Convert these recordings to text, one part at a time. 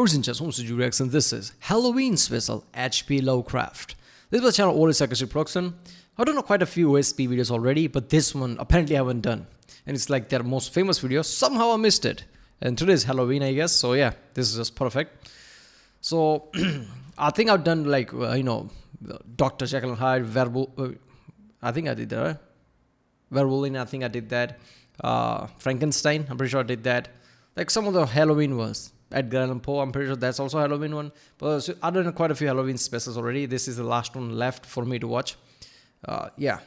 Sinchas, home studio reaction. This is Halloween special HP Lovecraft. This was channel always Sarcastic production. I don't know quite a few OSP videos already, but this one apparently I haven't done. And it's like their most famous video. Somehow I missed it. And today is Halloween, I guess. So yeah, this is just perfect. So I think I've done like, Dr. Jekyll and Hyde, I think I did that, right? Werewolf, I think I did that. Frankenstein, I'm pretty sure I did that. Like some of the Halloween ones. Edgar Allan Poe, I'm pretty sure that's also a Halloween one. But I've done quite a few Halloween specials already. This is the last one left for me to watch. Yeah.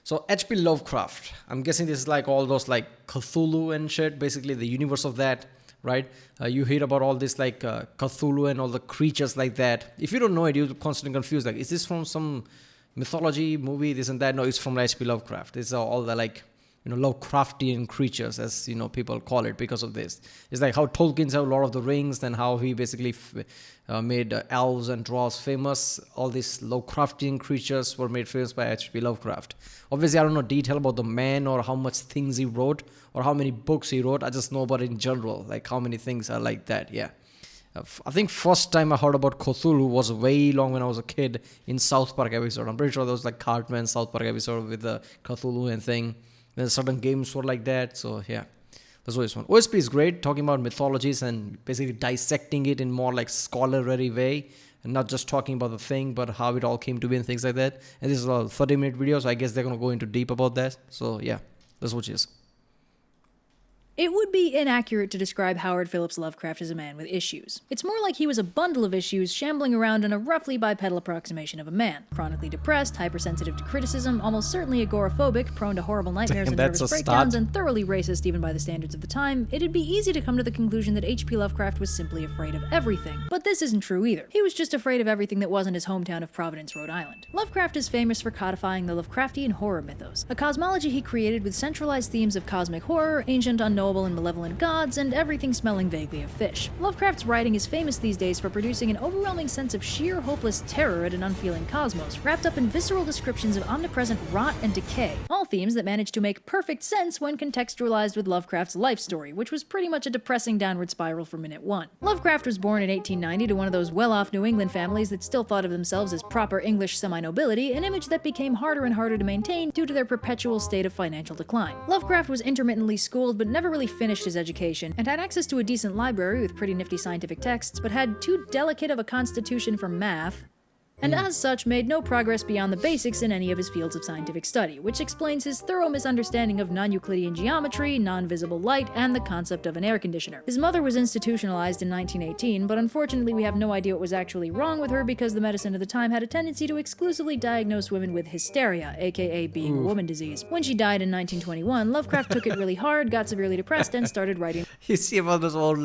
So H.P. Lovecraft. I'm guessing this is like all those like Cthulhu and shit. Basically the universe of that, right? You hear about all this like Cthulhu and all the creatures like that. If you don't know it, you're constantly confused. Like, is this from some mythology movie, this and that? No, it's from H.P. Lovecraft. It's all the like, Lovecraftian creatures, as people call it, because of this. It's like how Tolkien's have Lord of the Rings, and how he basically made elves and dwarves famous. All these Lovecraftian creatures were made famous by H.P. Lovecraft. Obviously, I don't know detail about the man or how much things he wrote or how many books he wrote. I just know about it in general, like how many things are like that. Yeah. I think first time I heard about Cthulhu was way long when I was a kid in South Park episode. I'm pretty sure there was like Cartman South Park episode with the Cthulhu and thing. Then certain games were like that. So yeah, that's what it's one. OSP is great, talking about mythologies and basically dissecting it in more like scholarly way, and not just talking about the thing, but how it all came to be and things like that. And this is a 30-minute video, so I guess they're gonna go into deep about that. So yeah, that's what it is. It would be inaccurate to describe Howard Phillips Lovecraft as a man with issues. It's more like he was a bundle of issues shambling around in a roughly bipedal approximation of a man. Chronically depressed, hypersensitive to criticism, almost certainly agoraphobic, prone to horrible nightmares and nervous breakdowns, and thoroughly racist even by the standards of the time, it'd be easy to come to the conclusion that H.P. Lovecraft was simply afraid of everything. But this isn't true either. He was just afraid of everything that wasn't his hometown of Providence, Rhode Island. Lovecraft is famous for codifying the Lovecraftian horror mythos, a cosmology he created with centralized themes of cosmic horror, ancient, unknowable, and malevolent gods, and everything smelling vaguely of fish. Lovecraft's writing is famous these days for producing an overwhelming sense of sheer hopeless terror at an unfeeling cosmos, wrapped up in visceral descriptions of omnipresent rot and decay, all themes that manage to make perfect sense when contextualized with Lovecraft's life story, which was pretty much a depressing downward spiral from minute one. Lovecraft was born in 1890 to one of those well-off New England families that still thought of themselves as proper English semi-nobility, an image that became harder and harder to maintain due to their perpetual state of financial decline. Lovecraft was intermittently schooled but never really finished his education, and had access to a decent library with pretty nifty scientific texts, but had too delicate of a constitution for math, and as such made no progress beyond the basics in any of his fields of scientific study, which explains his thorough misunderstanding of non-Euclidean geometry, non-visible light, and the concept of an air conditioner. His mother was institutionalized in 1918, but unfortunately we have no idea what was actually wrong with her because the medicine of the time had a tendency to exclusively diagnose women with hysteria, aka being a woman disease. When she died in 1921, Lovecraft took it really hard, got severely depressed, and started writing. You see about this old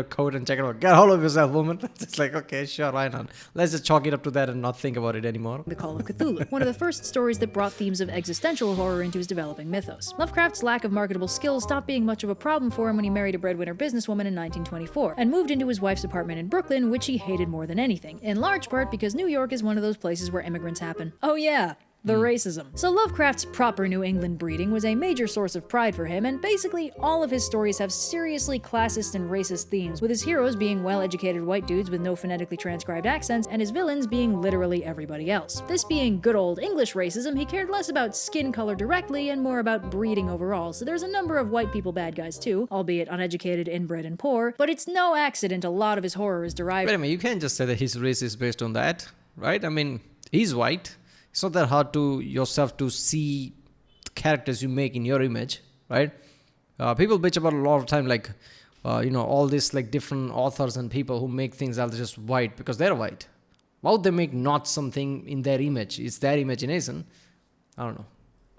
code and check it out. Get hold of yourself, woman. It's like, okay, sure, why not? Let's just chalk it up to that and not think about it anymore. The Call of Cthulhu, one of the first stories that brought themes of existential horror into his developing mythos. Lovecraft's lack of marketable skills stopped being much of a problem for him when he married a breadwinner businesswoman in 1924, and moved into his wife's apartment in Brooklyn, which he hated more than anything, in large part because New York is one of those places where immigrants happen. Oh yeah, the racism. So Lovecraft's proper New England breeding was a major source of pride for him, and basically all of his stories have seriously classist and racist themes, with his heroes being well-educated white dudes with no phonetically transcribed accents, and his villains being literally everybody else. This being good old English racism, he cared less about skin color directly and more about breeding overall, so there's a number of white people bad guys too, albeit uneducated, inbred, and poor, but it's no accident a lot of his horror is derived— Wait a minute, you can't just say that his race is based on that, right? I mean, he's white. It's not that hard to yourself to see the characters you make in your image, right? People bitch about a lot of time, like, all these like different authors and people who make things that are just white because they're white. Why would they make not something in their image? It's their imagination. I don't know.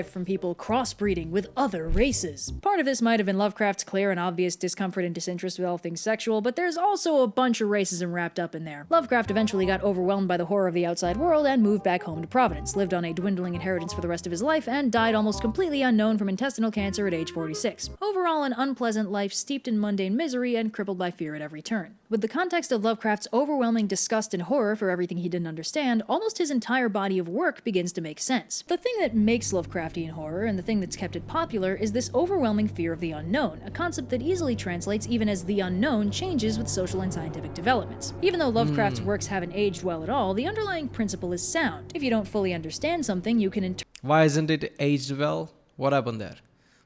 From people crossbreeding with other races. Part of this might have been Lovecraft's clear and obvious discomfort and disinterest with all things sexual, but there's also a bunch of racism wrapped up in there. Lovecraft eventually got overwhelmed by the horror of the outside world and moved back home to Providence, lived on a dwindling inheritance for the rest of his life, and died almost completely unknown from intestinal cancer at age 46. Overall, an unpleasant life steeped in mundane misery and crippled by fear at every turn. With the context of Lovecraft's overwhelming disgust and horror for everything he didn't understand, almost his entire body of work begins to make sense. The thing that makes Lovecraft Lovecraftian horror, and the thing that's kept it popular, is this overwhelming fear of the unknown, a concept that easily translates even as the unknown changes with social and scientific developments. Even though Lovecraft's works haven't aged well at all, the underlying principle is sound. If you don't fully understand something, you can Why isn't it aged well? What happened there?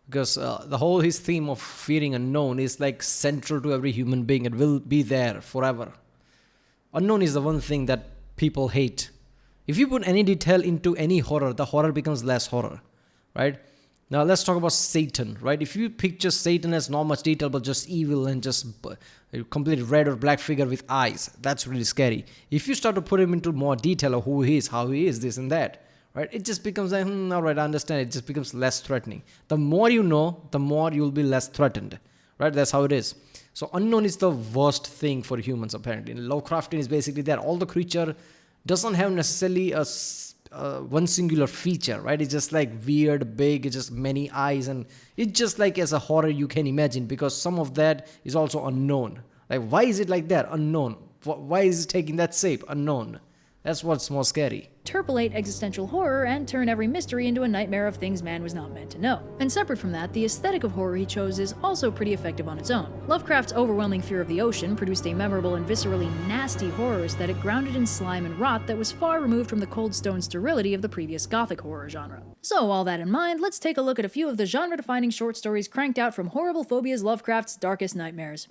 Because his theme of fearing unknown is like central to every human being. It will be there forever. Unknown is the one thing that people hate. If you put any detail into any horror, the horror becomes less horror, right? Now let's talk about Satan, right? If you picture Satan as not much detail but just evil and just a complete red or black figure with eyes, that's really scary. If you start to put him into more detail of who he is, how he is, this and that, right? It just becomes like, all right, I understand. It just becomes less threatening. The more you know, the more you'll be less threatened, right? That's how it is. So unknown is the worst thing for humans, apparently. Lovecraftian is basically that. All the creature doesn't have necessarily a one singular feature, right? It's just like weird, big, it's just many eyes, and it's just like as a horror you can imagine, because some of that is also unknown. Like, why is it like that? Unknown. Why is it taking that shape? Unknown. That's what's more scary. Interpolate existential horror and turn every mystery into a nightmare of things man was not meant to know. And separate from that, the aesthetic of horror he chose is also pretty effective on its own. Lovecraft's overwhelming fear of the ocean produced a memorable and viscerally nasty horror aesthetic grounded in slime and rot that was far removed from the cold stone sterility of the previous gothic horror genre. So, all that in mind, let's take a look at a few of the genre-defining short stories cranked out from Horrible Phobia's Lovecraft's darkest nightmares.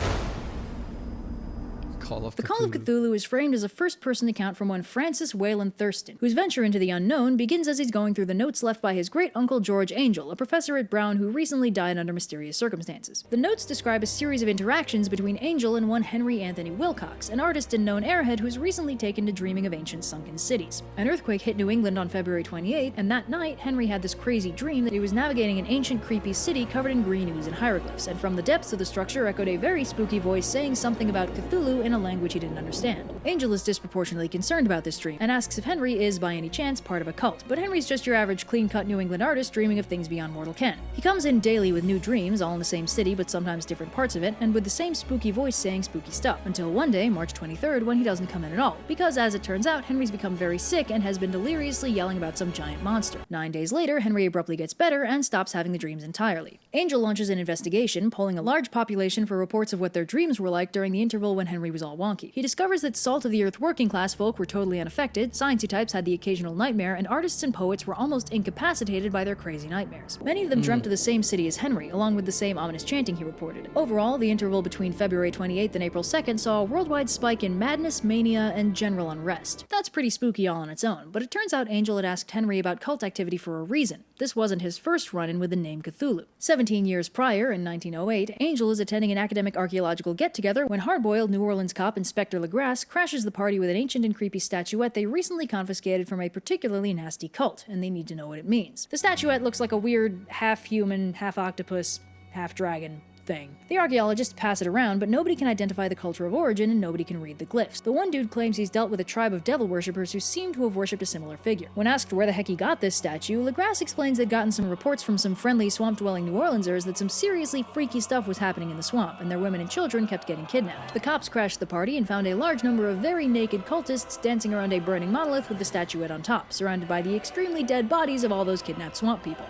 The Call of Cthulhu is framed as a first-person account from one Francis Wayland Thurston, whose venture into the unknown begins as he's going through the notes left by his great-uncle George Angel, a professor at Brown who recently died under mysterious circumstances. The notes describe a series of interactions between Angel and one Henry Anthony Wilcox, an artist and known airhead who's recently taken to dreaming of ancient sunken cities. An earthquake hit New England on February 28th, and that night, Henry had this crazy dream that he was navigating an ancient, creepy city covered in green ooze and hieroglyphs, and from the depths of the structure echoed a very spooky voice saying something about Cthulhu in a language he didn't understand. Angel is disproportionately concerned about this dream and asks if Henry is, by any chance, part of a cult. But Henry's just your average clean-cut New England artist dreaming of things beyond mortal ken. He comes in daily with new dreams, all in the same city but sometimes different parts of it, and with the same spooky voice saying spooky stuff, until one day, March 23rd, when he doesn't come in at all, because as it turns out, Henry's become very sick and has been deliriously yelling about some giant monster. 9 days later, Henry abruptly gets better and stops having the dreams entirely. Angel launches an investigation, polling a large population for reports of what their dreams were like during the interval when Henry was all wonky. He discovers that salt-of-the-earth working-class folk were totally unaffected, sciencey types had the occasional nightmare, and artists and poets were almost incapacitated by their crazy nightmares. Many of them dreamt of the same city as Henry, along with the same ominous chanting he reported. Overall, the interval between February 28th and April 2nd saw a worldwide spike in madness, mania, and general unrest. That's pretty spooky all on its own, but it turns out Angel had asked Henry about cult activity for a reason. This wasn't his first run-in with the name Cthulhu. 17 years prior, in 1908, Angel is attending an academic archaeological get-together when hard-boiled New Orleans cop Inspector Legrasse crashes the party with an ancient and creepy statuette they recently confiscated from a particularly nasty cult, and they need to know what it means. The statuette looks like a weird half-human, half-octopus, half-dragon thing. The archaeologists pass it around, but nobody can identify the culture of origin and nobody can read the glyphs. The one dude claims he's dealt with a tribe of devil worshippers who seem to have worshipped a similar figure. When asked where the heck he got this statue, Legrasse explains they'd gotten some reports from some friendly swamp-dwelling New Orleansers that some seriously freaky stuff was happening in the swamp, and their women and children kept getting kidnapped. The cops crashed the party and found a large number of very naked cultists dancing around a burning monolith with the statuette on top, surrounded by the extremely dead bodies of all those kidnapped swamp people.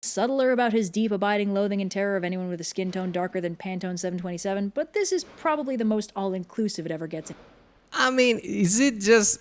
Subtler about his deep, abiding loathing and terror of anyone with a skin tone darker than Pantone 727, but this is probably the most all-inclusive it ever gets. I mean, is it just,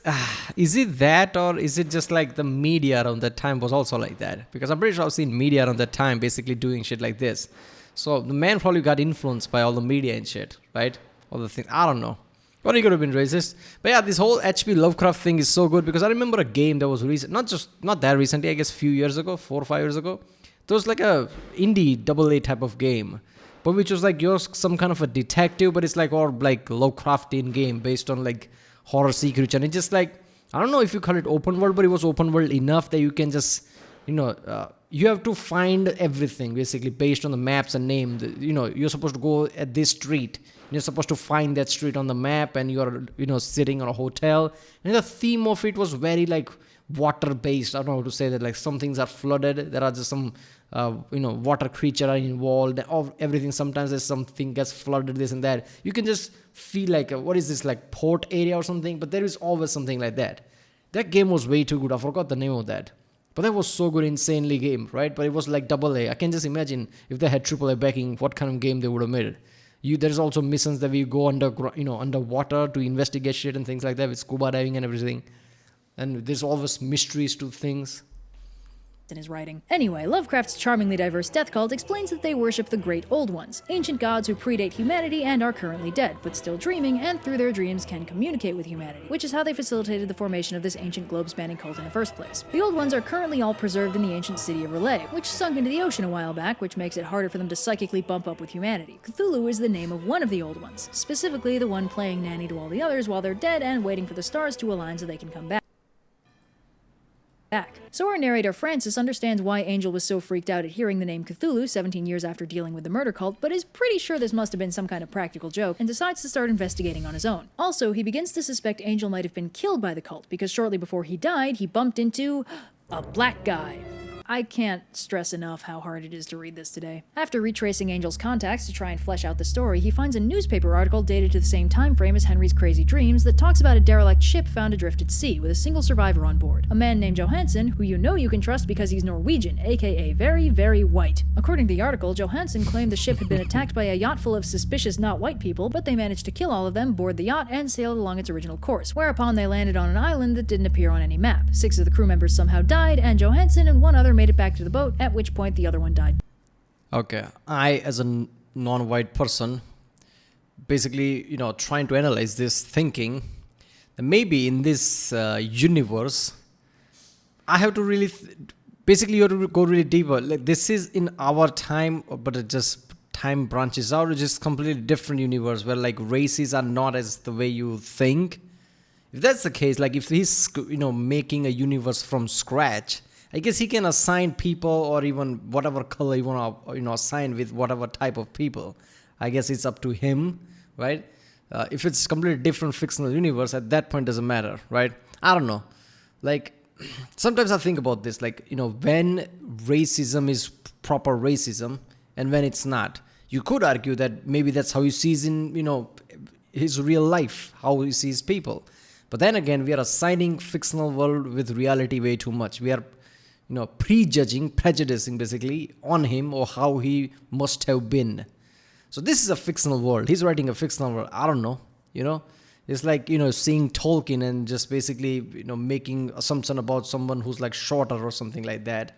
is it that, or is it just like the media around that time was also like that? Because I'm pretty sure I've seen media around that time basically doing shit like this. So the man probably got influenced by all the media and shit, right? All the things, I don't know. Or he could have been racist. But yeah, this whole H.P. Lovecraft thing is so good because I remember a game that was recent, not that recently, I guess a few years ago, 4 or 5 years ago. There was like a indie AA type of game, but which was like you're some kind of a detective, but it's like or like Lovecraftian game based on like horror sea creature. And it's just like, I don't know if you call it open world, but it was open world enough that you can just you have to find everything basically based on the maps and name. You're supposed to go at this street. You're supposed to find that street on the map, and you're sitting on a hotel. And the theme of it was very like water based. I don't know how to say that. Like some things are flooded. There are just some water creature are involved. Everything. Sometimes there's something gets flooded. This and that. You can just feel like what is this, like port area or something? But there is always something like that. That game was way too good. I forgot the name of that. But that was so good, insanely game, right? But it was like double A. I can just imagine if they had triple A backing, what kind of game they would have made. There's also missions that we go underwater to investigate shit and things like that with scuba diving and everything. And there's always mysteries to things. In his writing. Anyway, Lovecraft's charmingly diverse death cult explains that they worship the Great Old Ones, ancient gods who predate humanity and are currently dead, but still dreaming, and through their dreams can communicate with humanity, which is how they facilitated the formation of this ancient globe-spanning cult in the first place. The Old Ones are currently all preserved in the ancient city of Relay, which sunk into the ocean a while back, which makes it harder for them to psychically bump up with humanity. Cthulhu is the name of one of the Old Ones, specifically the one playing nanny to all the others while they're dead and waiting for the stars to align so they can come back. So our narrator Francis understands why Angel was so freaked out at hearing the name Cthulhu 17 years after dealing with the murder cult, but is pretty sure this must have been some kind of practical joke, and decides to start investigating on his own. Also, he begins to suspect Angel might have been killed by the cult, because shortly before he died, he bumped into a black guy. I can't stress enough how hard it is to read this today. After retracing Angel's contacts to try and flesh out the story, he finds a newspaper article dated to the same time frame as Henry's crazy dreams that talks about a derelict ship found adrift at sea with a single survivor on board, a man named Johansson, who you can trust because he's Norwegian, aka very, very white. According to the article, Johansson claimed the ship had been attacked by a yacht full of suspicious not white people, but they managed to kill all of them, board the yacht, and sailed along its original course, whereupon they landed on an island that didn't appear on any map. 6 of the crew members somehow died, and Johansson and one other made it back to the boat, at which point the other one died. Okay, I as a non-white person, basically, trying to analyze this, thinking that maybe in this universe, I have to really, basically you have to go really deeper. Like this is in our time, but it just time branches out. It's just completely different universe where like races are not as the way you think. If that's the case, like if he's making a universe from scratch, I guess he can assign people or even whatever color you want to assign with whatever type of people. I guess it's up to him, right? If it's completely different fictional universe, at that point doesn't matter, right? I don't know. Like sometimes I think about this, like when racism is proper racism and when it's not. You could argue that maybe that's how he sees in his real life, how he sees people. But then again, we are assigning fictional world with reality way too much. We are prejudicing basically on him or how he must have been. So this is a fictional world. He's writing a fictional world. I don't know, It's like, seeing Tolkien and just basically, making assumption about someone who's like shorter or something like that.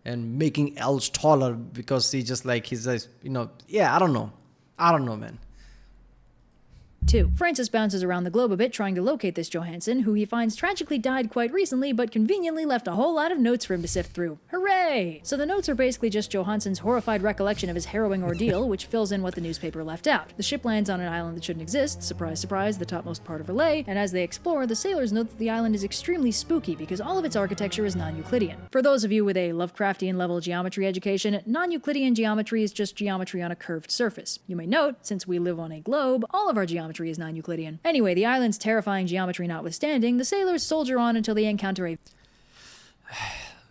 And making elves taller because he's just like, I don't know, man. 2. Francis bounces around the globe a bit trying to locate this Johansson, who he finds tragically died quite recently but conveniently left a whole lot of notes for him to sift through. Hooray! So the notes are basically just Johansson's horrified recollection of his harrowing ordeal, which fills in what the newspaper left out. The ship lands on an island that shouldn't exist, surprise surprise, the topmost part of Relay, and as they explore, the sailors note that the island is extremely spooky because all of its architecture is non-Euclidean. For those of you with a Lovecraftian level geometry education, non-Euclidean geometry is just geometry on a curved surface. You may note, since we live on a globe, all of our geometry is non-Euclidean. Anyway, the island's terrifying geometry notwithstanding, the sailors soldier on until they encounter a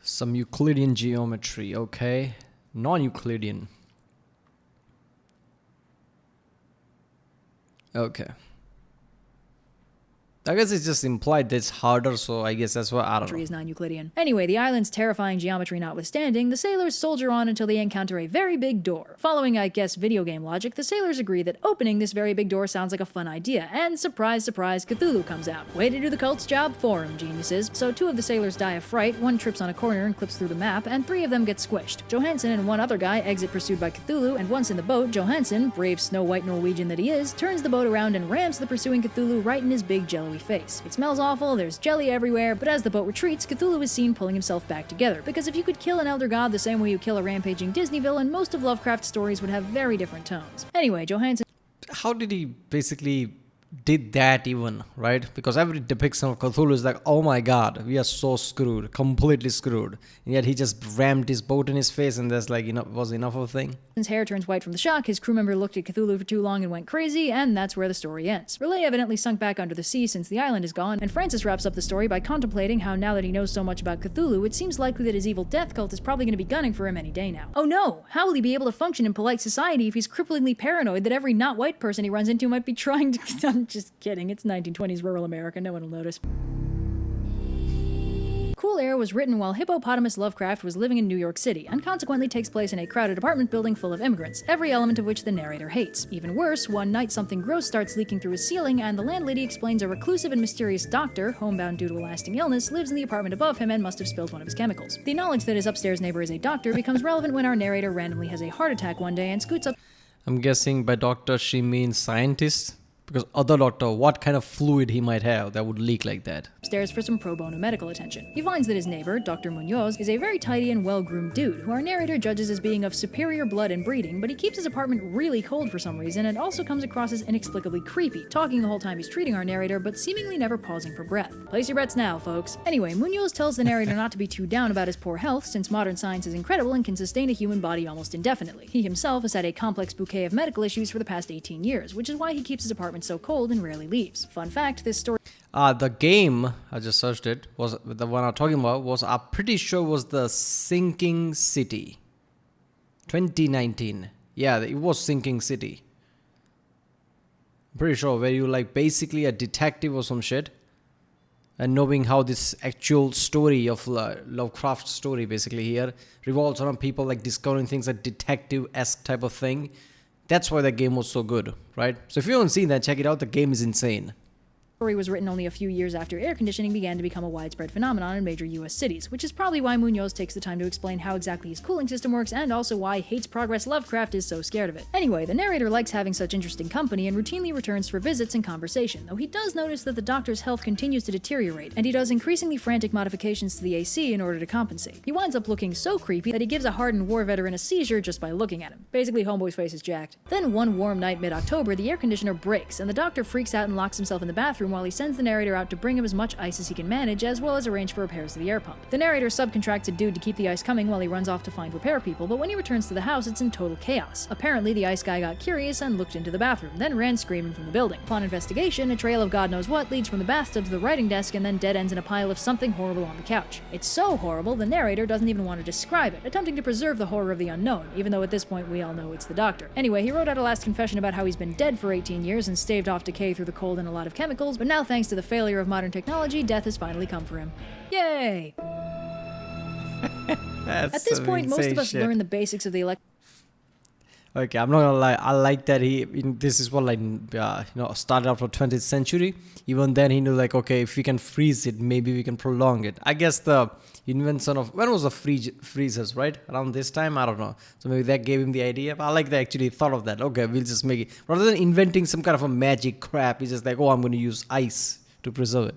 some Euclidean geometry, okay? Non-Euclidean. Okay. I guess it's just implied that it's harder, so I guess that's what I don't know. Is non-Euclidean. Anyway, the island's terrifying geometry notwithstanding, the sailors soldier on until they encounter a very big door. Following, I guess, video game logic, the sailors agree that opening this very big door sounds like a fun idea, and surprise, surprise, Cthulhu comes out. Way to do the cult's job for him, geniuses. So 2 of the sailors die of fright, 1 trips on a corner and clips through the map, and 3 of them get squished. Johansson and 1 other guy exit pursued by Cthulhu, and once in the boat, Johansson, brave Snow White Norwegian that he is, turns the boat around and rams the pursuing Cthulhu right in his big jello-y face. It smells awful, there's jelly everywhere, but as the boat retreats, Cthulhu is seen pulling himself back together, because if you could kill an elder god the same way you kill a rampaging Disney villain, most of Lovecraft's stories would have very different tones. Anyway, Johansson... How did he basically did that even, right? Because every depiction of Cthulhu is like, oh my god, we are so screwed, completely screwed. And yet he just rammed his boat in his face and that's like, was enough of a thing. His hair turns white from the shock, his crew member looked at Cthulhu for too long and went crazy, and that's where the story ends. Relay evidently sunk back under the sea since the island is gone, and Francis wraps up the story by contemplating how now that he knows so much about Cthulhu, it seems likely that his evil death cult is probably going to be gunning for him any day now. Oh no! How will he be able to function in polite society if he's cripplingly paranoid that every not white person he runs into might be trying to... I'm just kidding, it's 1920s rural America, no one will notice. Cool Air was written while hippopotamus Lovecraft was living in New York City, and consequently takes place in a crowded apartment building full of immigrants, every element of which the narrator hates. Even worse, one night something gross starts leaking through his ceiling, and the landlady explains a reclusive and mysterious doctor, homebound due to a lasting illness, lives in the apartment above him and must have spilled one of his chemicals. The knowledge that his upstairs neighbor is a doctor becomes relevant when our narrator randomly has a heart attack one day and scoots up. I'm guessing by doctor she means scientist. Because other doctor, what kind of fluid he might have that would leak like that? Upstairs for some pro bono medical attention. He finds that his neighbor, Dr. Munoz, is a very tidy and well-groomed dude, who our narrator judges as being of superior blood and breeding, but he keeps his apartment really cold for some reason and also comes across as inexplicably creepy, talking the whole time he's treating our narrator, but seemingly never pausing for breath. Place your bets now, folks. Anyway, Munoz tells the narrator not to be too down about his poor health, since modern science is incredible and can sustain a human body almost indefinitely. He himself has had a complex bouquet of medical issues for the past 18 years, which is why he keeps his apartment so cold and rarely leaves. Fun fact, this story... The game, I just searched it, was the one I'm talking about, was I'm pretty sure was the Sinking City. 2019. Yeah, it was Sinking City. I'm pretty sure, where you like basically a detective or some shit. And knowing how this actual story of Lovecraft story basically here revolves around people like discovering things like detective-esque type of thing. That's why the game was so good, right? So if you haven't seen that, check it out. The game is insane. story was written only a few years after air conditioning began to become a widespread phenomenon in major US cities, which is probably why Munoz takes the time to explain how exactly his cooling system works and also why Hates Progress Lovecraft is so scared of it. Anyway, the narrator likes having such interesting company and routinely returns for visits and conversation, though he does notice that the doctor's health continues to deteriorate, and he does increasingly frantic modifications to the AC in order to compensate. He winds up looking so creepy that he gives a hardened war veteran a seizure just by looking at him. Basically, homeboy's face is jacked. Then one warm night mid-October, the air conditioner breaks, and the doctor freaks out and locks himself in the bathroom while he sends the narrator out to bring him as much ice as he can manage, as well as arrange for repairs to the air pump. The narrator subcontracts a dude to keep the ice coming while he runs off to find repair people, but when he returns to the house, it's in total chaos. Apparently, the ice guy got curious and looked into the bathroom, then ran screaming from the building. Upon investigation, a trail of God knows what leads from the bathtub to the writing desk and then dead ends in a pile of something horrible on the couch. It's so horrible, the narrator doesn't even want to describe it, attempting to preserve the horror of the unknown, even though at this point we all know it's the doctor. Anyway, he wrote out a last confession about how he's been dead for 18 years and staved off decay through the cold and a lot of chemicals, but now thanks to the failure of modern technology, death has finally come for him. Yay! At this point, most of us learn the basics of the Okay, I'm not gonna lie. I like that this is what started out for 20th century. Even then, he knew like, okay, if we can freeze it, maybe we can prolong it. I guess the invention of when was the freezers, right? Around this time, I don't know. So maybe that gave him the idea. But I like they actually thought of that. Okay, we'll just make it rather than inventing some kind of a magic crap. He's just like, oh, I'm going to use ice to preserve it.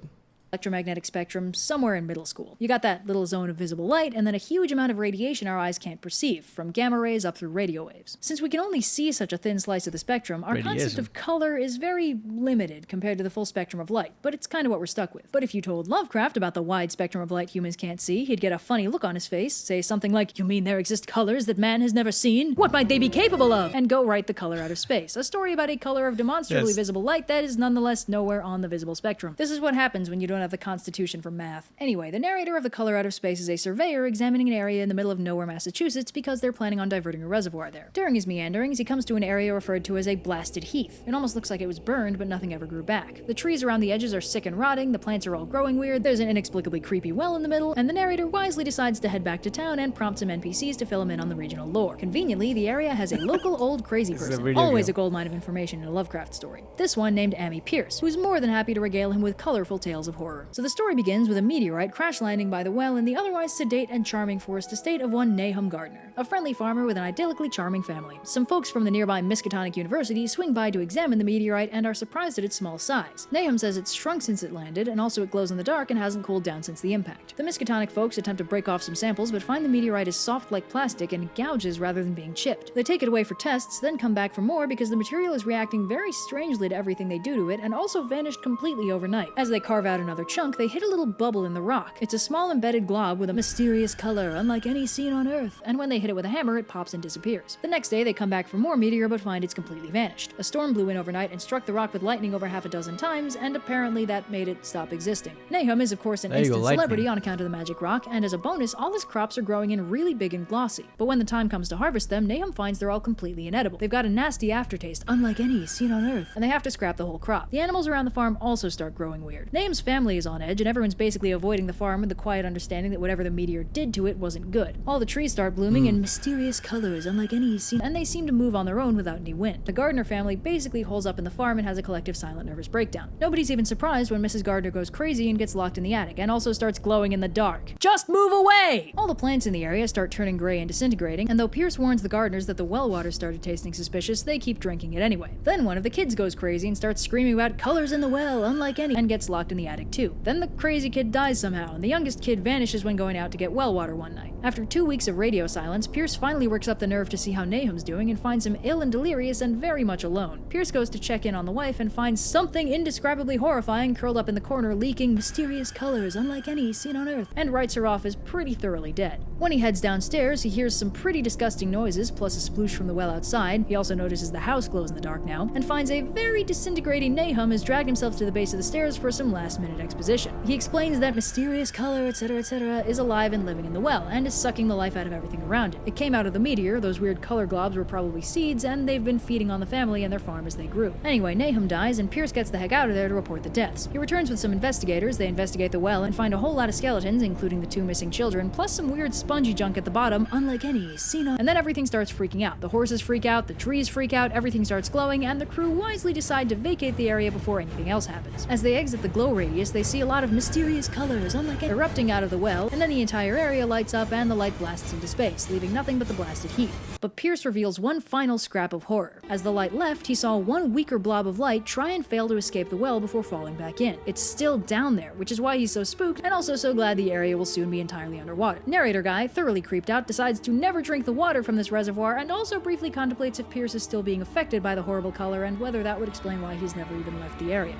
Electromagnetic spectrum somewhere in middle school. You got that little zone of visible light, and then a huge amount of radiation our eyes can't perceive, from gamma rays up through radio waves. Since we can only see such a thin slice of the spectrum, our concept of color is very limited compared to the full spectrum of light, but it's kind of what we're stuck with. But if you told Lovecraft about the wide spectrum of light humans can't see, he'd get a funny look on his face, say something like, "You mean there exist colors that man has never seen? What might they be capable of?" and go write The Color Out of Space, a story about a color of demonstrably visible light that is nonetheless nowhere on the visible spectrum. This is what happens when you don't have the constitution for math. Anyway, the narrator of The Color Out of Space is a surveyor examining an area in the middle of nowhere, Massachusetts, because they're planning on diverting a reservoir there. During his meanderings, he comes to an area referred to as a blasted heath. It almost looks like it was burned, but nothing ever grew back. The trees around the edges are sick and rotting, the plants are all growing weird, there's an inexplicably creepy well in the middle, and the narrator wisely decides to head back to town and prompt some NPCs to fill him in on the regional lore. Conveniently, the area has a local old crazy person, always a goldmine of information in a Lovecraft story. This one named Amy Pierce, who's more than happy to regale him with colorful tales of horror. horror. So the story begins with a meteorite crash landing by the well in the otherwise sedate and charming forest estate of one Nahum Gardner, a friendly farmer with an idyllically charming family. Some folks from the nearby Miskatonic University swing by to examine the meteorite and are surprised at its small size. Nahum says it's shrunk since it landed, and also it glows in the dark and hasn't cooled down since the impact. The Miskatonic folks attempt to break off some samples, but find the meteorite is soft like plastic and gouges rather than being chipped. They take it away for tests, then come back for more because the material is reacting very strangely to everything they do to it, and also vanished completely overnight. As they carve out another chunk, they hit a little bubble in the rock. It's a small embedded glob with a mysterious color unlike any seen on Earth, and when they hit it with a hammer, it pops and disappears. The next day, they come back for more meteor but find it's completely vanished. A storm blew in overnight and struck the rock with lightning over half a dozen times, and apparently that made it stop existing. Nahum is of course an instant celebrity on account of the magic rock, and as a bonus, all his crops are growing in really big and glossy. But when the time comes to harvest them, Nahum finds they're all completely inedible. They've got a nasty aftertaste, unlike any seen on Earth, and they have to scrap the whole crop. The animals around the farm also start growing weird. Nahum's family is on edge, and everyone's basically avoiding the farm with the quiet understanding that whatever the meteor did to it wasn't good. All the trees start blooming in mysterious colors, unlike any seen, and they seem to move on their own without any wind. The Gardner family basically holes up in the farm and has a collective silent nervous breakdown. Nobody's even surprised when Mrs. Gardner goes crazy and gets locked in the attic, and also starts glowing in the dark. Just move away! All the plants in the area start turning gray and disintegrating, and though Pierce warns the Gardners that the well water started tasting suspicious, they keep drinking it anyway. Then one of the kids goes crazy and starts screaming about colors in the well, unlike any, and gets locked in the attic too. Then the crazy kid dies somehow, and the youngest kid vanishes when going out to get well water one night. After 2 weeks of radio silence, Pierce finally works up the nerve to see how Nahum's doing and finds him ill and delirious and very much alone. Pierce goes to check in on the wife and finds something indescribably horrifying curled up in the corner, leaking mysterious colors unlike any seen on Earth, and writes her off as pretty thoroughly dead. When he heads downstairs, he hears some pretty disgusting noises, plus a sploosh from the well outside. He also notices the house glows in the dark now, and finds a very disintegrating Nahum has dragged himself to the base of the stairs for some last-minute exposition. He explains that mysterious color, etc., is alive and living in the well, and is sucking the life out of everything around it. It came out of the meteor, those weird color globs were probably seeds, and they've been feeding on the family and their farm as they grew. Anyway, Nahum dies, and Pierce gets the heck out of there to report the deaths. He returns with some investigators, they investigate the well, and find a whole lot of skeletons, including the 2 missing children, plus some weird spongy junk at the bottom, unlike any seen on. And then everything starts freaking out. The horses freak out, the trees freak out, everything starts glowing, and the crew wisely decide to vacate the area before anything else happens. As they exit the glow radius, they see a lot of mysterious colors, unlike any, erupting out of the well, and then the entire area lights up and the light blasts into space, leaving nothing but the blasted heat. But Pierce reveals one final scrap of horror. As the light left, he saw one weaker blob of light try and fail to escape the well before falling back in. It's still down there, which is why he's so spooked, and also so glad the area will soon be entirely underwater. Narrator guy, thoroughly creeped out, decides to never drink the water from this reservoir, and also briefly contemplates if Pierce is still being affected by the horrible color and whether that would explain why he's never even left the area.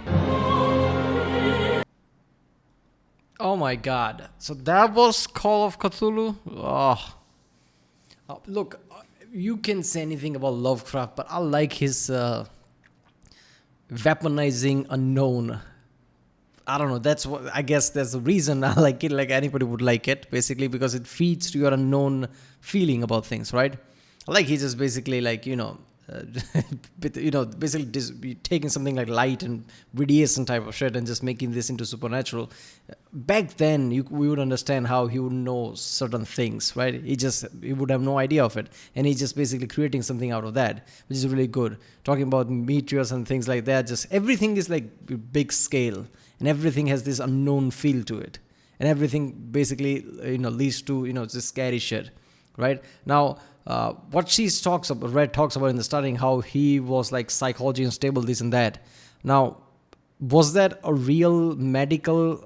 Oh my god. So that was Call of Cthulhu? Oh. Look, you can say anything about Lovecraft, but I like his weaponizing unknown. I don't know, that's what, I guess that's the reason I like it, like anybody would like it, basically, because it feeds to your unknown feeling about things, right? I like he's just basically like, basically taking something like light and radiation type of shit and just making this into supernatural. Back then, we would understand how he would know certain things, right? He would have no idea of it, and he's just basically creating something out of that, which is really good. Talking about meteors and things like that, just everything is like big scale, and everything has this unknown feel to it, and everything basically leads to just scary shit, right? Now. What Red talks about in the starting, how he was like psychology unstable, this and that. Now, was that a real medical,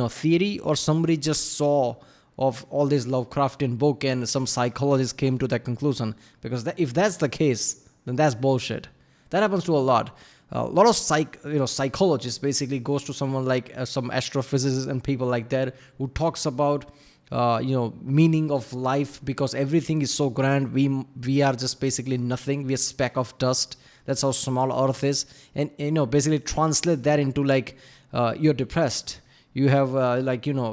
theory, or somebody just saw of all this Lovecraftian book and some psychologist came to that conclusion? Because if that's the case, then that's bullshit. That happens to a lot. A lot of psychologists basically goes to someone like some astrophysicists and people like that who talks about meaning of life, because everything is so grand. We are just basically nothing. We are a speck of dust. That's how small Earth is. And basically translate that into like you're depressed. You have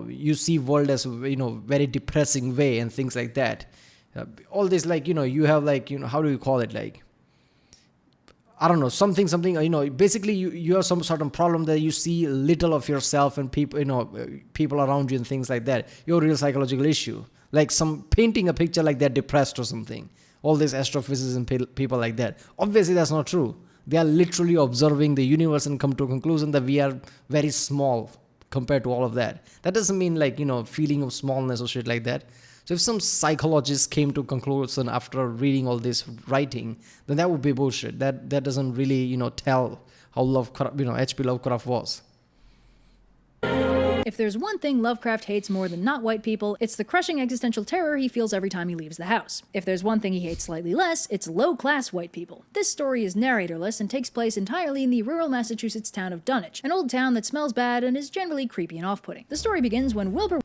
you see world as very depressing way and things like that. All this you have how do you call it, like I don't know, something, basically you have some sort of problem that you see little of yourself and people, people around you and things like that. Your real psychological issue, like some painting a picture like they're depressed or something. All these astrophysicists and people like that. Obviously, that's not true. They are literally observing the universe and come to a conclusion that we are very small compared to all of that. That doesn't mean like, feeling of smallness or shit like that. So if some psychologist came to conclusion after reading all this writing, then that would be bullshit. That doesn't really, tell how Lovecraft, H.P. Lovecraft was. If there's one thing Lovecraft hates more than not white people, it's the crushing existential terror he feels every time he leaves the house. If there's one thing he hates slightly less, it's low-class white people. This story is narratorless and takes place entirely in the rural Massachusetts town of Dunwich, an old town that smells bad and is generally creepy and off-putting. The story begins when Wilbur...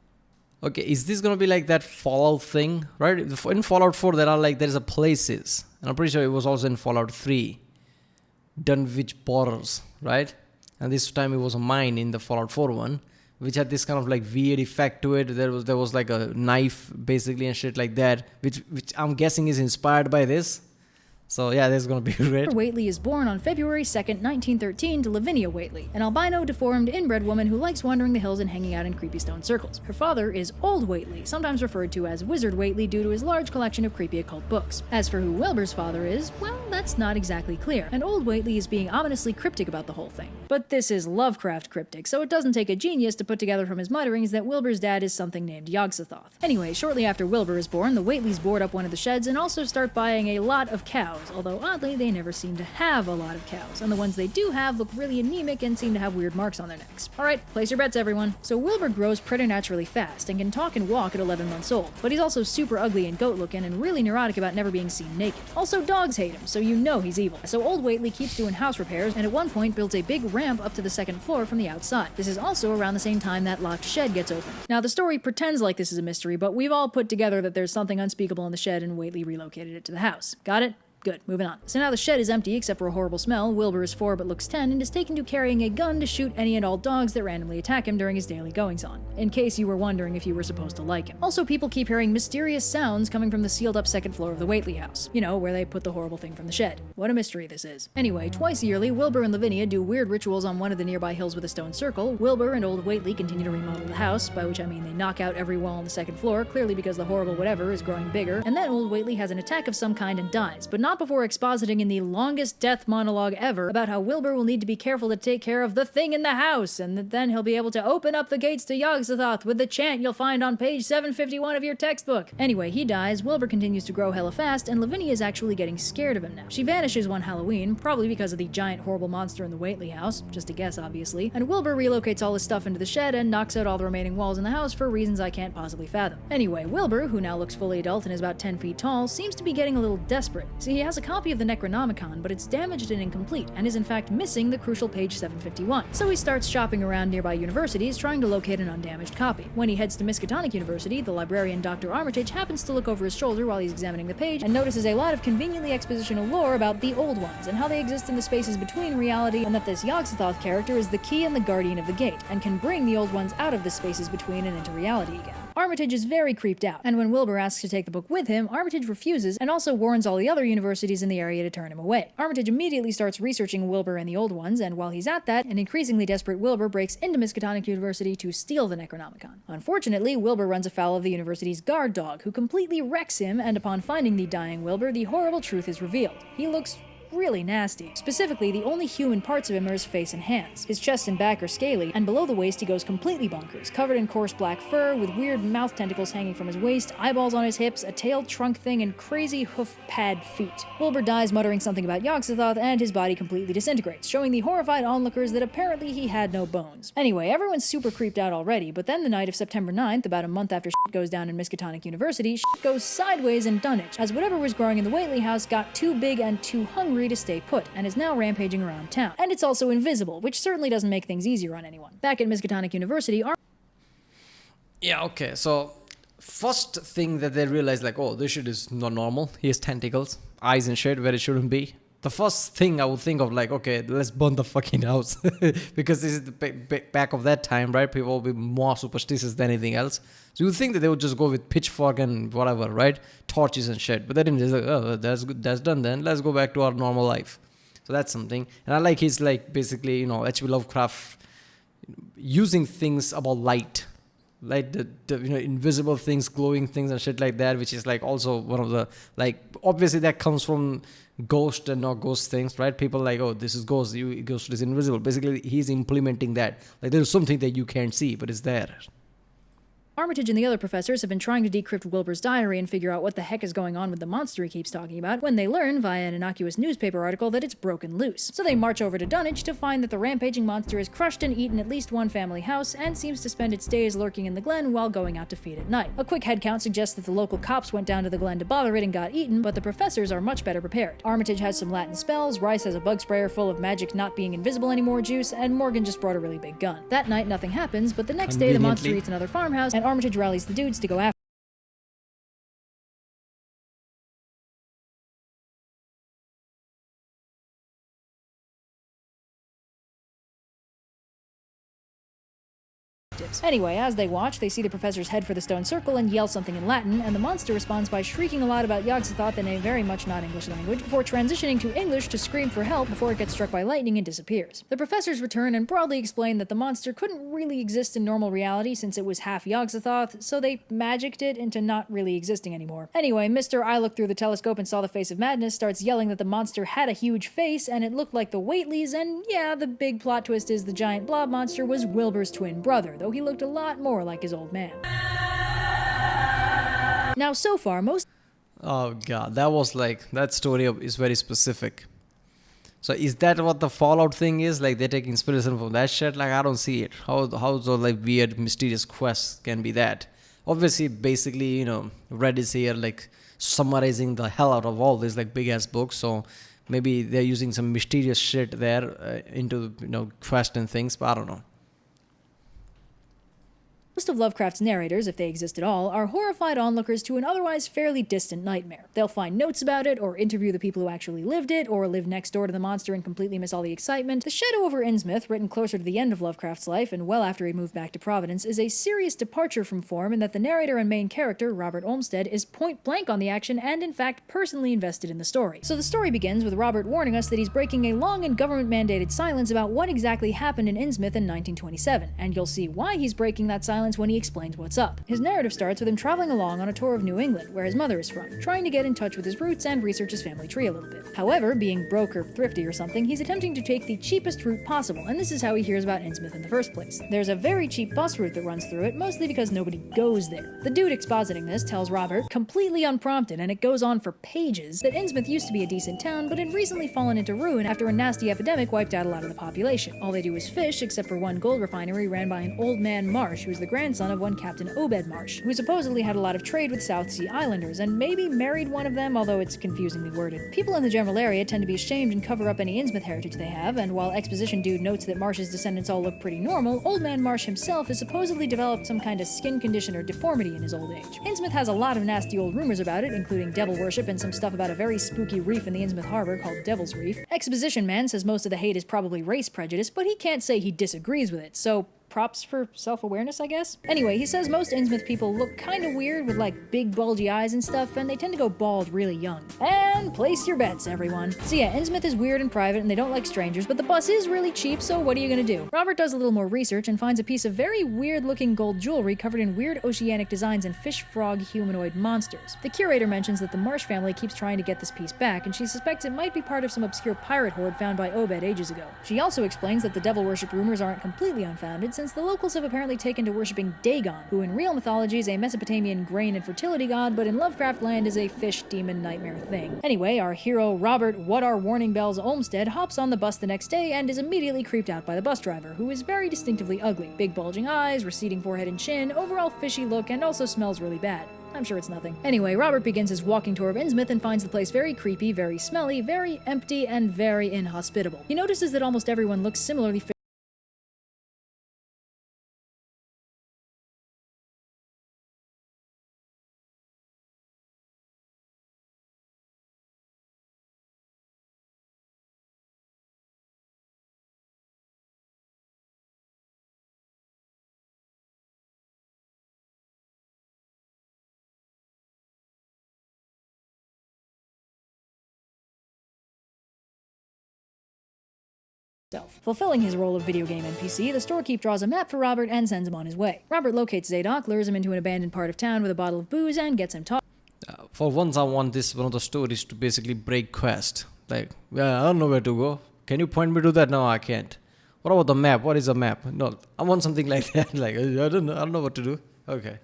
Okay, is this gonna be like that Fallout thing, right? In Fallout 4, there's a places, and I'm pretty sure it was also in Fallout 3, Dunwich Borders, right? And this time it was a mine in the Fallout 4 one, which had this kind of like weird effect to it. There was like a knife basically and shit like that, which I'm guessing is inspired by this. So yeah, that's gonna be great. Whately is born on February 2nd, 1913 to Lavinia Whately, an albino, deformed, inbred woman who likes wandering the hills and hanging out in creepy stone circles. Her father is Old Whately, sometimes referred to as Wizard Whately due to his large collection of creepy occult books. As for who Wilbur's father is, well, that's not exactly clear, and Old Whately is being ominously cryptic about the whole thing. But this is Lovecraft cryptic, so it doesn't take a genius to put together from his mutterings that Wilbur's dad is something named Yog-Sothoth. Anyway, shortly after Wilbur is born, the Whateleys board up one of the sheds and also start buying a lot of cows, although oddly they never seem to have a lot of cows, and the ones they do have look really anemic and seem to have weird marks on their necks. Alright, place your bets everyone. So Wilbur grows preternaturally fast and can talk and walk at 11 months old, but he's also super ugly and goat looking and really neurotic about never being seen naked. Also dogs hate him, so you know he's evil. So Old Whately keeps doing house repairs and at one point builds a big ramp up to the second floor from the outside. This is also around the same time that locked shed gets opened. Now the story pretends like this is a mystery, but we've all put together that there's something unspeakable in the shed and Whately relocated it to the house. Got it? Good, moving on. So now the shed is empty except for a horrible smell. Wilbur is 4 but looks 10 and is taken to carrying a gun to shoot any and all dogs that randomly attack him during his daily goings-on, in case you were wondering if you were supposed to like him. Also, people keep hearing mysterious sounds coming from the sealed-up second floor of the Whately house. You know, where they put the horrible thing from the shed. What a mystery this is. Anyway, twice yearly, Wilbur and Lavinia do weird rituals on one of the nearby hills with a stone circle. Wilbur and Old Whately continue to remodel the house, by which I mean they knock out every wall on the second floor, clearly because the horrible whatever is growing bigger, and then Old Whately has an attack of some kind and dies, but not before expositing in the longest death monologue ever about how Wilbur will need to be careful to take care of the thing in the house, and that then he'll be able to open up the gates to Yog-Sothoth with the chant you'll find on page 751 of your textbook. Anyway, he dies, Wilbur continues to grow hella fast, and Lavinia is actually getting scared of him now. She vanishes one Halloween, probably because of the giant horrible monster in the Whately house, just a guess obviously, and Wilbur relocates all his stuff into the shed and knocks out all the remaining walls in the house for reasons I can't possibly fathom. Anyway, Wilbur, who now looks fully adult and is about 10 feet tall, seems to be getting a little desperate. See, he has a copy of the Necronomicon, but it's damaged and incomplete, and is in fact missing the crucial page 751. So he starts shopping around nearby universities trying to locate an undamaged copy. When he heads to Miskatonic University, the librarian Dr. Armitage happens to look over his shoulder while he's examining the page and notices a lot of conveniently expositional lore about the old ones and how they exist in the spaces between reality, and that this Yog-Sothoth character is the key and the guardian of the gate, and can bring the old ones out of the spaces between and into reality again. Armitage is very creeped out, and when Wilbur asks to take the book with him, Armitage refuses and also warns all the other universities in the area to turn him away. Armitage immediately starts researching Wilbur and the old ones, and while he's at that, an increasingly desperate Wilbur breaks into Miskatonic University to steal the Necronomicon. Unfortunately, Wilbur runs afoul of the university's guard dog, who completely wrecks him, and upon finding the dying Wilbur, the horrible truth is revealed. He looks really nasty. Specifically, the only human parts of him are his face and hands. His chest and back are scaly, and below the waist he goes completely bonkers, covered in coarse black fur, with weird mouth tentacles hanging from his waist, eyeballs on his hips, a tailed trunk thing, and crazy hoof pad feet. Wilbur dies muttering something about Yog-Sothoth, and his body completely disintegrates, showing the horrified onlookers that apparently he had no bones. Anyway, everyone's super creeped out already, but then the night of September 9th, about a month after shit goes down in Miskatonic University, shit goes sideways in Dunwich, as whatever was growing in the Whately house got too big and too hungry to stay put, and is now rampaging around town. And it's also invisible, which certainly doesn't make things easier on anyone. Back at Miskatonic University, Yeah, okay, so first thing that they realize, like, oh, this shit is not normal. He has tentacles, eyes and shit where it shouldn't be. The first thing I would think of, like, okay, let's burn the fucking house. Because this is the back of that time, right? People will be more superstitious than anything else. So you would think that they would just go with pitchfork and whatever, right? Torches and shit. But they didn't. Just like, oh, that's good, that's done then. Let's go back to our normal life. So that's something. And I like his, like, basically, H.P. Lovecraft using things about light like the invisible things, glowing things and shit like that, which is like also one of the, like, obviously that comes from ghost and not ghost things, right? People like, oh, this is ghost, ghost is invisible. Basically he's implementing that, like there's something that you can't see but it's there. Armitage and the other professors have been trying to decrypt Wilbur's diary and figure out what the heck is going on with the monster he keeps talking about when they learn via an innocuous newspaper article that it's broken loose. So they march over to Dunwich to find that the rampaging monster has crushed and eaten at least one family house and seems to spend its days lurking in the glen while going out to feed at night. A quick headcount suggests that the local cops went down to the glen to bother it and got eaten, but the professors are much better prepared. Armitage has some Latin spells, Rice has a bug sprayer full of magic not being invisible anymore juice, and Morgan just brought a really big gun. That night nothing happens, but the next day the monster eats another farmhouse and Armitage rallies the dudes to go after detectives. Anyway, as they watch, they see the professors head for the stone circle and yell something in Latin, and the monster responds by shrieking a lot about Yogg-Sothoth in a very much not English language, before transitioning to English to scream for help before it gets struck by lightning and disappears. The professors return and broadly explain that the monster couldn't really exist in normal reality since it was half Yogg-Sothoth, so they magicked it into not really existing anymore. Anyway, Mr. I looked through the telescope and saw the face of madness starts yelling that the monster had a huge face and it looked like the Whateleys, and yeah, the big plot twist is the giant blob monster was Wilbur's twin brother, though he looked a lot more like his old man. Now, so far, most... Oh god, that was like, that story is very specific. So is that what the Fallout thing is? Like they take inspiration from that shit? Like I don't see it. How those like weird mysterious quests can be that? Obviously, basically, Red is here like summarizing the hell out of all these like big ass books. So maybe they're using some mysterious shit there into quest and things, but I don't know. Most of Lovecraft's narrators, if they exist at all, are horrified onlookers to an otherwise fairly distant nightmare. They'll find notes about it, or interview the people who actually lived it, or live next door to the monster and completely miss all the excitement. The Shadow over Innsmouth, written closer to the end of Lovecraft's life and well after he moved back to Providence, is a serious departure from form in that the narrator and main character, Robert Olmsted, is point blank on the action and in fact personally invested in the story. So the story begins with Robert warning us that he's breaking a long and government-mandated silence about what exactly happened in Innsmouth in 1927, and you'll see why he's breaking that silence when he explains what's up. His narrative starts with him traveling along on a tour of New England, where his mother is from, trying to get in touch with his roots and research his family tree a little bit. However, being broke or thrifty or something, he's attempting to take the cheapest route possible, and this is how he hears about Innsmouth in the first place. There's a very cheap bus route that runs through it, mostly because nobody goes there. The dude expositing this tells Robert, completely unprompted, and it goes on for pages, that Innsmouth used to be a decent town, but had recently fallen into ruin after a nasty epidemic wiped out a lot of the population. All they do is fish, except for one gold refinery ran by an old man Marsh, who's the grandson of one Captain Obed Marsh, who supposedly had a lot of trade with South Sea Islanders, and maybe married one of them, although it's confusingly worded. People in the general area tend to be ashamed and cover up any Innsmouth heritage they have, and while Exposition Dude notes that Marsh's descendants all look pretty normal, Old Man Marsh himself has supposedly developed some kind of skin condition or deformity in his old age. Innsmouth has a lot of nasty old rumors about it, including devil worship and some stuff about a very spooky reef in the Innsmouth harbor called Devil's Reef. Exposition Man says most of the hate is probably race prejudice, but he can't say he disagrees with it, so props for self-awareness, I guess? Anyway, he says most Innsmouth people look kinda weird with like big bulgy eyes and stuff, and they tend to go bald really young. And place your bets, everyone. So yeah, Innsmouth is weird and private and they don't like strangers, but the bus is really cheap, so what are you gonna do? Robert does a little more research and finds a piece of very weird looking gold jewelry covered in weird oceanic designs and fish frog humanoid monsters. The curator mentions that the Marsh family keeps trying to get this piece back, and she suspects it might be part of some obscure pirate hoard found by Obed ages ago. She also explains that the devil worship rumors aren't completely unfounded, since the locals have apparently taken to worshipping Dagon, who in real mythology is a Mesopotamian grain and fertility god, but in Lovecraft land is a fish demon nightmare thing. Anyway, our hero Robert What Are Warning Bells Olmsted hops on the bus the next day and is immediately creeped out by the bus driver, who is very distinctively ugly. Big bulging eyes, receding forehead and chin, overall fishy look, and also smells really bad. I'm sure it's nothing. Anyway, Robert begins his walking tour of Innsmouth and finds the place very creepy, very smelly, very empty, and very inhospitable. He notices that almost everyone looks similarly Fulfilling his role of video game NPC, the storekeep draws a map for Robert and sends him on his way. Robert locates Zadok, lures him into an abandoned part of town with a bottle of booze, and gets him talking. For once, I want this one of the stories to basically break quest. Like, well, I don't know where to go. Can you point me to that? No, I can't. What about the map? What is a map? No, I want something like that. Like, I don't know what to do. Okay.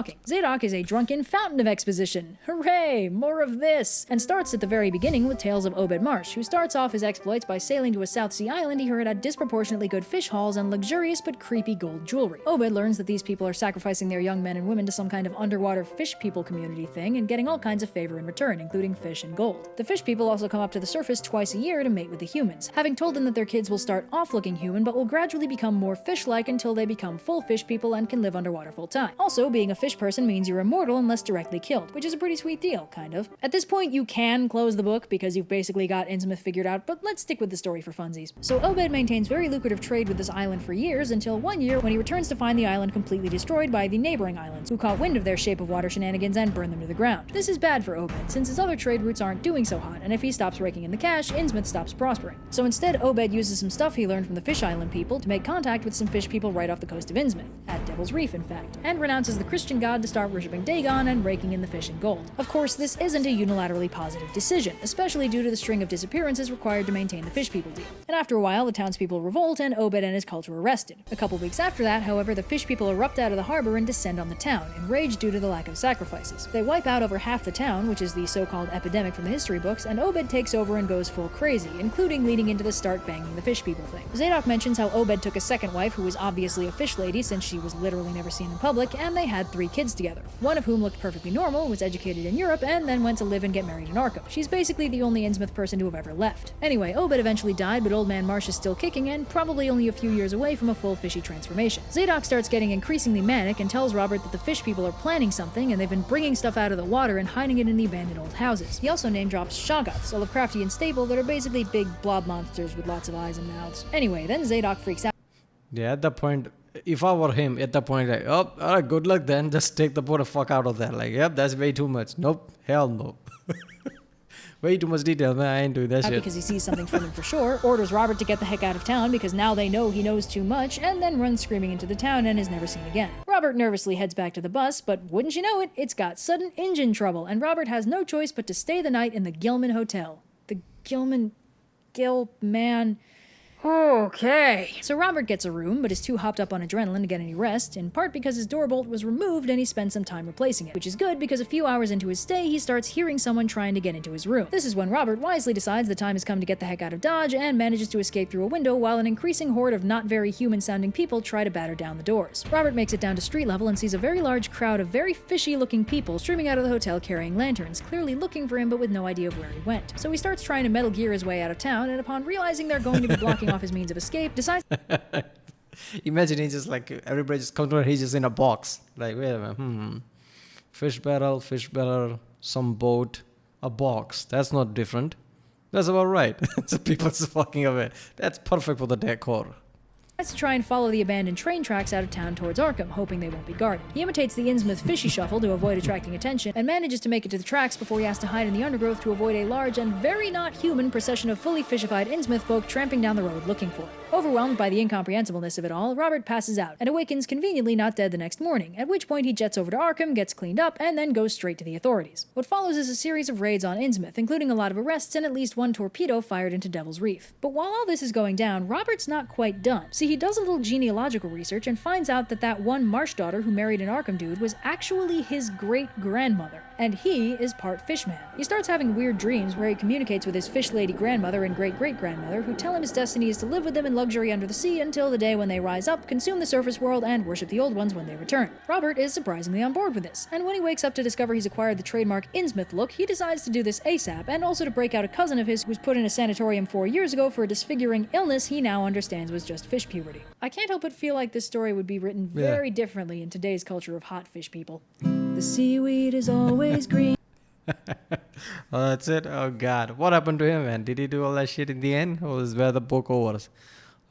Okay, Zadok is a drunken fountain of exposition. Hooray! More of this! And starts at the very beginning with tales of Obed Marsh, who starts off his exploits by sailing to a South Sea island he heard had disproportionately good fish hauls and luxurious but creepy gold jewelry. Obed learns that these people are sacrificing their young men and women to some kind of underwater fish people community thing and getting all kinds of favor in return, including fish and gold. The fish people also come up to the surface twice a year to mate with the humans, having told them that their kids will start off looking human but will gradually become more fish-like until they become full fish people and can live underwater full-time. Also, being a fish person means you're immortal unless directly killed, which is a pretty sweet deal, kind of. At this point, you can close the book because you've basically got Innsmouth figured out, but let's stick with the story for funsies. So Obed maintains very lucrative trade with this island for years until one year when he returns to find the island completely destroyed by the neighboring islands, who caught wind of their shape of water shenanigans and burned them to the ground. This is bad for Obed, since his other trade routes aren't doing so hot, and if he stops raking in the cash, Innsmouth stops prospering. So instead, Obed uses some stuff he learned from the Fish Island people to make contact with some fish people right off the coast of Innsmouth, at Devil's Reef in fact, and renounces the Christian god to start worshipping Dagon and raking in the fish and gold. Of course, this isn't a unilaterally positive decision, especially due to the string of disappearances required to maintain the fish people deal. And after a while, the townspeople revolt and Obed and his cult are arrested. A couple weeks after that, however, the fish people erupt out of the harbor and descend on the town, enraged due to the lack of sacrifices. They wipe out over half the town, which is the so-called epidemic from the history books, and Obed takes over and goes full crazy, including leading into the start banging the fish people thing. Zadok mentions how Obed took a second wife who was obviously a fish lady since she was literally never seen in public, and they had 3 kids together. One of whom looked perfectly normal, was educated in Europe, and then went to live and get married in Arkham. She's basically the only Innsmouth person to have ever left. Anyway, Obed eventually died, but Old Man Marsh is still kicking and probably only a few years away from a full fishy transformation. Zadok starts getting increasingly manic and tells Robert that the fish people are planning something and they've been bringing stuff out of the water and hiding it in the abandoned old houses. He also name drops Shoggoths, a Lovecraftian staple that are basically big blob monsters with lots of eyes and mouths. Anyway, then Zadok freaks out. Yeah, at that point, if I were him, at that point, like, oh, all right, good luck then. Just take the boat the fuck out of there. Like, yep, that's way too much. Nope, hell no. Way too much detail, man. I ain't doing that shit. Because he sees something from him for sure, orders Robert to get the heck out of town because now they know he knows too much, and then runs screaming into the town and is never seen again. Robert nervously heads back to the bus, but wouldn't you know it, it's got sudden engine trouble, and Robert has no choice but to stay the night in the Gilman Hotel. The Gilman... Gilman... Okay. So Robert gets a room, but is too hopped up on adrenaline to get any rest, in part because his door bolt was removed and he spends some time replacing it, which is good because a few hours into his stay, he starts hearing someone trying to get into his room. This is when Robert wisely decides the time has come to get the heck out of Dodge and manages to escape through a window while an increasing horde of not very human-sounding people try to batter down the doors. Robert makes it down to street level and sees a very large crowd of very fishy-looking people streaming out of the hotel carrying lanterns, clearly looking for him but with no idea of where he went. So he starts trying to Metal Gear his way out of town, and upon realizing they're going to be blocking off his means of escape, decides Imagine he just like, everybody just comes to her, he's just in a box. Like, wait a minute, fish barrel, some boat, a box. That's not different. That's about right. So people just walking away. That's perfect for the decor. to try and follow the abandoned train tracks out of town towards Arkham, hoping they won't be guarded. He imitates the Innsmouth fishy shuffle to avoid attracting attention, and manages to make it to the tracks before he has to hide in the undergrowth to avoid a large and very not human procession of fully fishified Innsmouth folk tramping down the road looking for him. Overwhelmed by the incomprehensibleness of it all, Robert passes out, and awakens conveniently not dead the next morning, at which point he jets over to Arkham, gets cleaned up, and then goes straight to the authorities. What follows is a series of raids on Innsmouth, including a lot of arrests and at least one torpedo fired into Devil's Reef. But while all this is going down, Robert's not quite done. See, he does a little genealogical research and finds out that one Marsh daughter who married an Arkham dude was actually his great-grandmother, and he is part fishman. He starts having weird dreams where he communicates with his fish lady grandmother and great-great-grandmother, who tell him his destiny is to live with them in luxury under the sea until the day when they rise up, consume the surface world, and worship the old ones when they return. Robert is surprisingly on board with this, and when he wakes up to discover he's acquired the trademark Innsmouth look, he decides to do this ASAP, and also to break out a cousin of his who was put in a sanatorium 4 years ago for a disfiguring illness he now understands was just fish puberty. I can't help but feel like this story would be written very differently in today's culture of hot fish people. The seaweed is always green. Oh, that's it? Oh, God. What happened to him, man? Did he do all that shit in the end? Or was where the book was?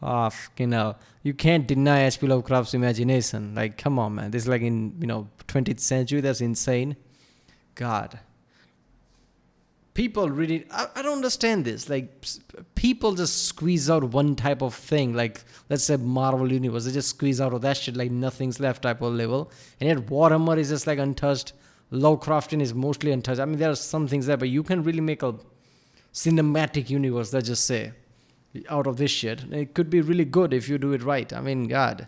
Oh, fucking hell. You can't deny H.P. Lovecraft's imagination. Like, come on, man. This is like in, 20th century. That's insane. God. people really, I don't understand this. Like, people just squeeze out one type of thing, like let's say Marvel Universe, they just squeeze out of that shit like nothing's left type of level. And yet Warhammer is just like untouched. Lovecraftian is mostly untouched. I mean, there are some things there, but you can really make a cinematic universe, let's just say, out of this shit. It could be really good if you do it right. I mean, God.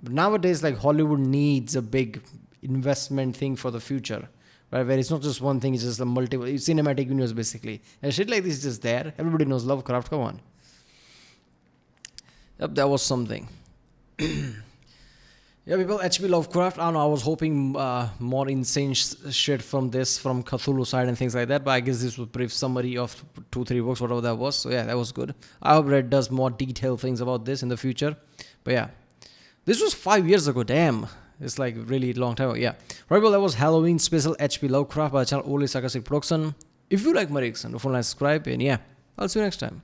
Nowadays, like, Hollywood needs a big investment thing for the future. Right, where it's not just one thing, it's just a multiple cinematic universe basically. And shit like this is just there. Everybody knows Lovecraft, come on. Yep, that was something. Yeah, people, HP Lovecraft, I don't know, I was hoping more insane shit from this, from Cthulhu side and things like that, but I guess this was a brief summary of 2-3 books, whatever that was. So yeah, that was good. I hope Red does more detailed things about this in the future. But yeah, this was 5 years ago, damn. It's like really long time ago. Yeah. Right, well, that was Halloween special HP Lovecraft by the channel Only Sarcastic Production. If you like my reaction, don't forget to subscribe, and yeah, I'll see you next time.